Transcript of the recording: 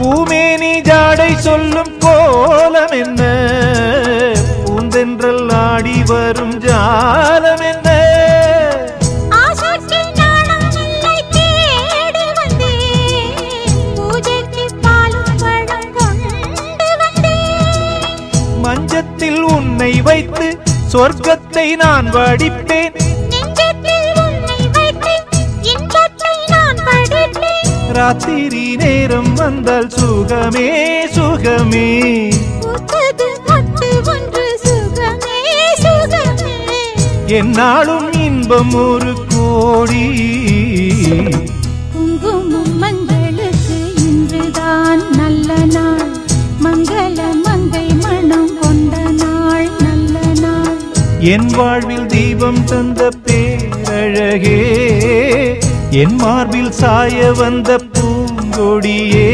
பூமேனி ஜாடை சொல்லும் கோலம் என்ன, பூந்தென்றல் ஆடி வரும் ஜாலம் என்ன. மஞ்சத்தில் உன்னை வைத்து சொர்க்கத்தை நான் வடிப்பேன், ராத்திரி நேரம் வந்தால் சுகமே சுகமே. என்னாலும் இன்பம் ஒரு கோடி. குங்குமம் மங்களுக்கு இன்றுதான் நல்ல நாள், மங்கள மங்கை மனம் கொண்ட நாள் நல்ல நாள். என் வாழ்வில் தீபம் தந்த பேரழகே, என் மார்பில் சாய வந்த பூங்கொடியே.